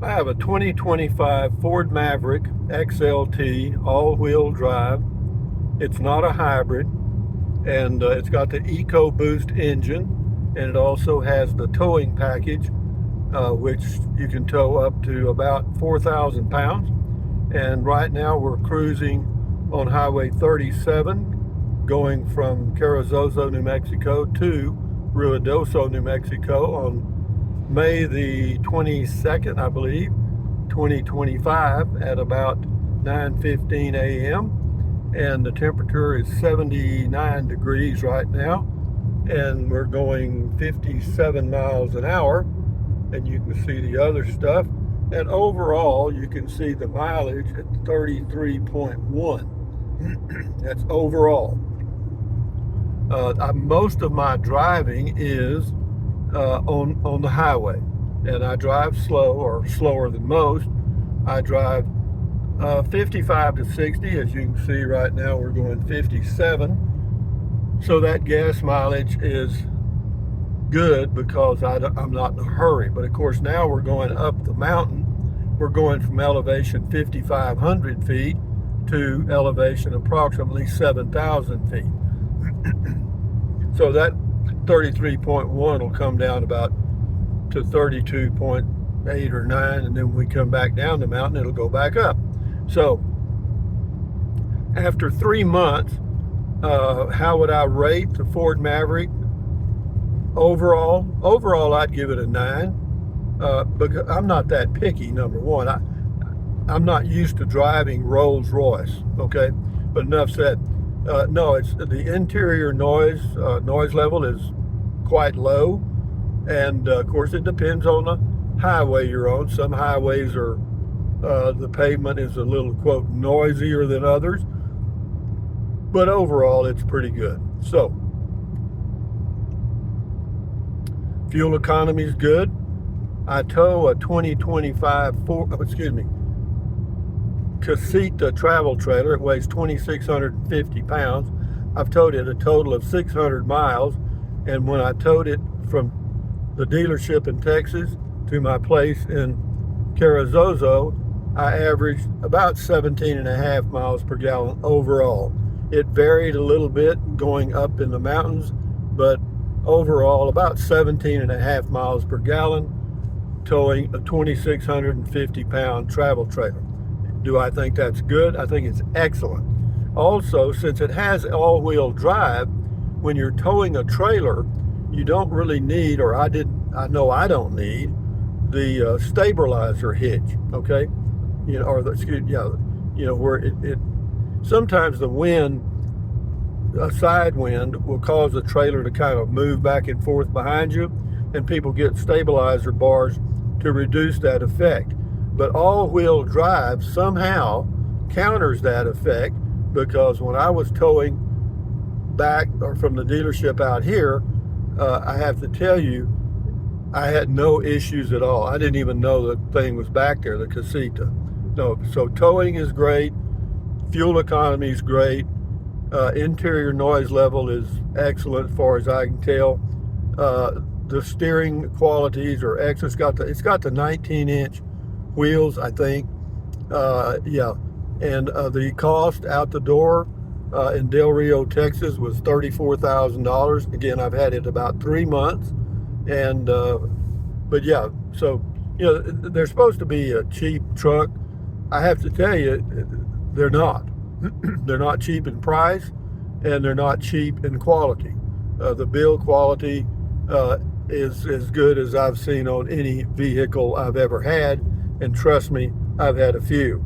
I have a 2025 Ford Maverick XLT all-wheel drive. It's not a hybrid, and it's got the EcoBoost engine, and it also has the towing package, which you can tow up to about 4,000 pounds. And right now we're cruising on Highway 37, going from Carrizozo, New Mexico to Ruidoso, New Mexico on May the 22nd, I believe, 2025 at about 9:15 a.m. And the temperature is 79 degrees right now. And we're going 57 miles an hour. And you can see the other stuff. And overall, you can see the mileage at 33.1. That's overall. Most of my driving is on the highway, and I drive slow, or slower than most. I drive 55 to 60. As you can see right now, we're going 57. So that gas mileage is good because I'm not in a hurry. But of course, now we're going up the mountain. We're going from elevation 5,500 feet to elevation approximately 7,000 feet. So that 33.1 will come down about to 32.8 or 9, and then when we come back down the mountain, it'll go back up. So after 3 months, how would I rate the Ford Maverick? Overall, I'd give it a 9. Because I'm not that picky, number one. I'm not used to driving Rolls Royce, okay? But enough said. No, it's the interior noise level is quite low, and of course it depends on the highway you're on. Some highways are the pavement is a little, quote, noisier than others, but overall it's pretty good. So fuel economy is good. I tow a 2025 Casita travel trailer. It weighs 2,650 pounds. I've towed it a total of 600 miles, and when I towed it from the dealership in Texas to my place in Carrizozo, I averaged about 17.5 miles per gallon overall. It varied a little bit going up in the mountains, but overall about 17.5 miles per gallon, towing a 2,650 pound travel trailer. Do I think that's good? I think it's excellent. Also, since it has all-wheel drive, when you're towing a trailer, you don't really need, or I know I don't need, the stabilizer hitch, okay? You know, or where it sometimes the wind, a side wind, will cause the trailer to kind of move back and forth behind you, and people get stabilizer bars to reduce that effect. But all-wheel drive somehow counters that effect, because when I was towing back or from the dealership out here, I have to tell you, I had no issues at all. I didn't even know the thing was back there, the Casita. No, so towing is great, fuel economy is great, interior noise level is excellent as far as I can tell. The steering qualities are excellent. It's got the 19-inch wheels, I think. Yeah, and the cost out the door in Del Rio, Texas was $34,000. Again, I've had it about 3 months, and but yeah, so they're supposed to be a cheap truck. I have to tell you, they're not. They're not cheap in price, and they're not cheap in quality. The build quality is as good as I've seen on any vehicle I've ever had, and trust me, I've had a few.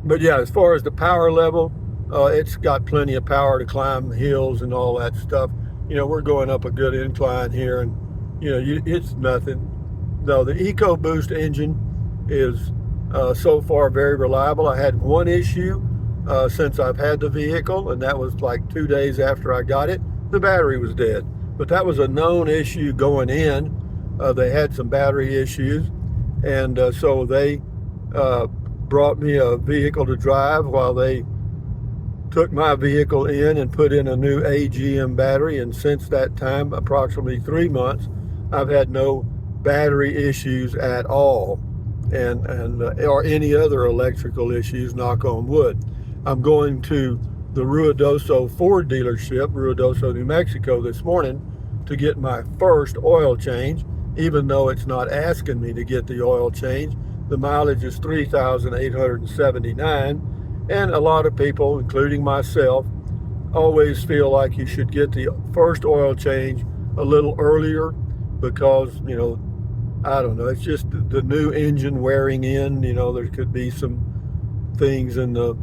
But yeah, as far as the power level, it's got plenty of power to climb hills and all that stuff. We're going up a good incline here, and it's nothing. No, the EcoBoost engine is so far very reliable. I had one issue since I've had the vehicle, and that was like 2 days after I got it. The battery was dead, but that was a known issue going in. They had some battery issues, and so they brought me a vehicle to drive while they took my vehicle in and put in a new AGM battery. And since that time, approximately 3 months, I've had no battery issues at all, and or any other electrical issues, knock on wood. I'm going to the Ruidoso Ford dealership, Ruidoso, New Mexico, this morning to get my first oil change, even though it's not asking me to get the oil change. The mileage is 3,879, and a lot of people, including myself, always feel like you should get the first oil change a little earlier because, you know, I don't know, it's just the new engine wearing in, you know, there could be some things in the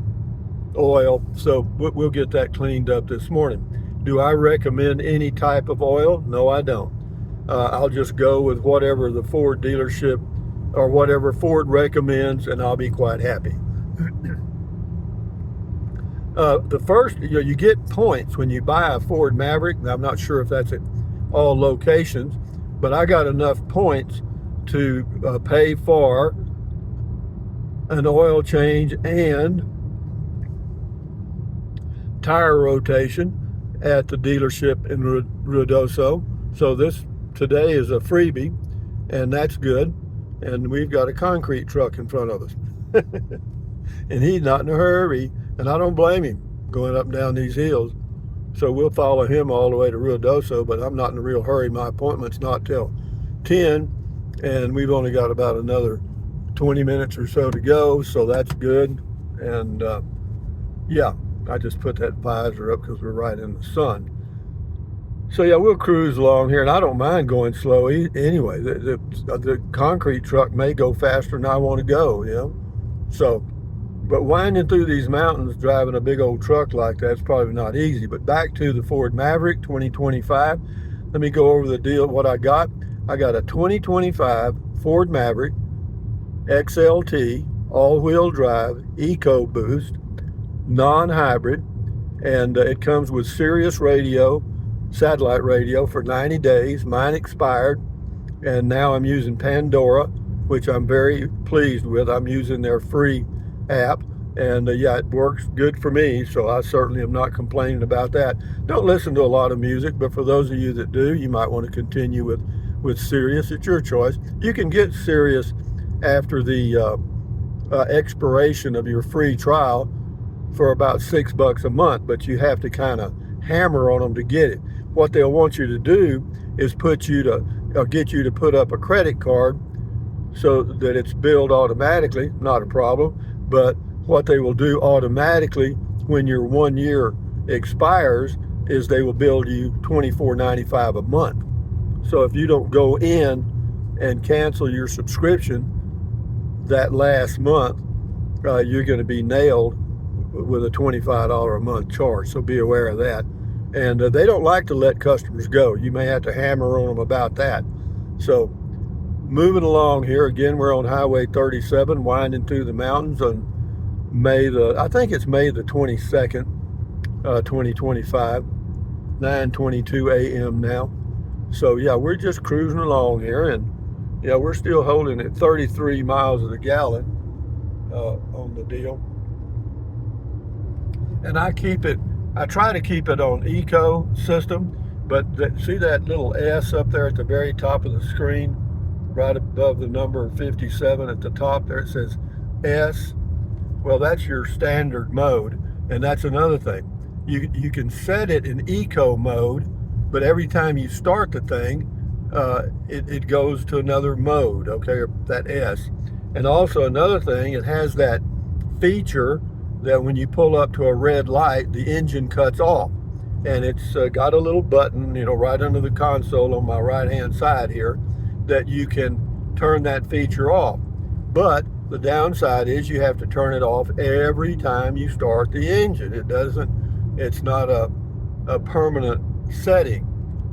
oil. So we'll get that cleaned up this morning. Do I recommend any type of oil? No, I don't. I'll just go with whatever the Ford dealership or whatever Ford recommends, and I'll be quite happy. The first, you know, you get points when you buy a Ford Maverick. Now, I'm not sure if that's at all locations, but I got enough points to pay for an oil change and tire rotation at the dealership in Ruidoso. So this today is a freebie, and that's good. And we've got a concrete truck in front of us. And he's not in a hurry, and I don't blame him going up and down these hills. So we'll follow him all the way to Ruidoso, but I'm not in a real hurry. My appointment's not till 10, and we've only got about another 20 minutes or so to go, so that's good. And yeah, I just put that visor up because we're right in the sun. So yeah, we'll cruise along here, and I don't mind going slow anyway. The concrete truck may go faster than I want to go, you know. So, but winding through these mountains, driving a big old truck like that's probably not easy. But back to the Ford Maverick 2025. Let me go over the deal, what I got. I got a 2025 Ford Maverick XLT, all-wheel drive, EcoBoost, non-hybrid, and it comes with Sirius radio, satellite radio for 90 days. Mine expired, and now I'm using Pandora, which I'm very pleased with. I'm using their free app, and yeah, it works good for me, so I certainly am not complaining about that. Don't listen to a lot of music, but for those of you that do, you might want to continue with Sirius. It's your choice. You can get Sirius after the expiration of your free trial for about $6 a month, but you have to kind of hammer on them to get it. What they'll want you to do is get you to put up a credit card so that it's billed automatically. Not a problem, but what they will do automatically when your 1 year expires is they will bill you $24.95 a month. So if you don't go in and cancel your subscription that last month, you're going to be nailed with a $25 a month charge. So be aware of that. And they don't like to let customers go. You may have to hammer on them about that. So moving along here, again, we're on Highway 37, winding through the mountains on I think it's May the 22nd, 2025, 9:22 a.m. now. So yeah, we're just cruising along here, and yeah, we're still holding at 33 miles of the gallon on the deal. And I try to keep it on eco system, but see that little S up there at the very top of the screen, right above the number 57 at the top there, it says S. Well, that's your standard mode, and that's another thing. You can set it in eco mode, but every time you start the thing, it goes to another mode, okay, that S. And also another thing, it has that feature that when you pull up to a red light, the engine cuts off. And it's got a little button, you know, right under the console on my right-hand side here, that you can turn that feature off. But the downside is you have to turn it off every time you start the engine. It's not a permanent setting.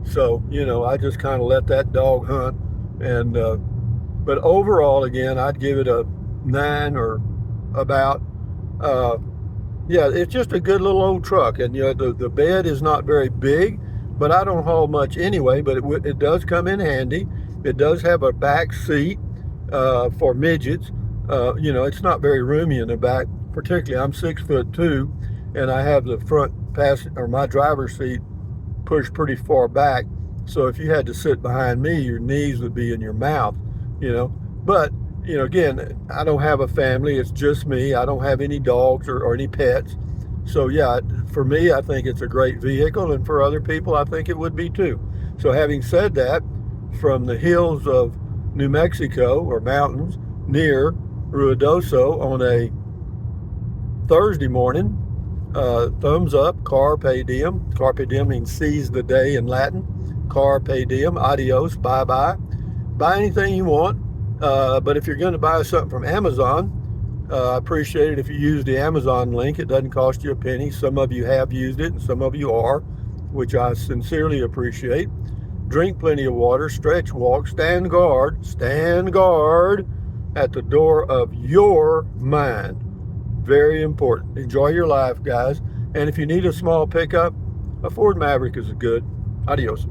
So, you know, I just kind of let that dog hunt. And but overall, again, I'd give it a 9 or about. Yeah, it's just a good little old truck. And, you know, the bed is not very big, but I don't haul much anyway, but it does come in handy. It does have a back seat for midgets. You know, it's not very roomy in the back, particularly. I'm 6'2", and I have the front my driver's seat pushed pretty far back, So if you had to sit behind me, your knees would be in your mouth, you know. But, you know, again, I don't have a family. It's just me. I don't have any dogs or any pets. So yeah, for me, I think it's a great vehicle, and for other people, I think it would be too. So having said that, from the hills of New Mexico, or mountains near Ruidoso, on a Thursday morning, thumbs up, carpe diem. Carpe diem means seize the day in Latin. Carpe diem, adios, bye-bye. Buy anything you want, but if you're going to buy something from Amazon, I appreciate it if you use the Amazon link. It doesn't cost you a penny. Some of you have used it, and some of you are, which I sincerely appreciate. Drink plenty of water, stretch, walk, stand guard at the door of your mind. Very important. Enjoy your life, guys. And if you need a small pickup, a Ford Maverick is good. Adios.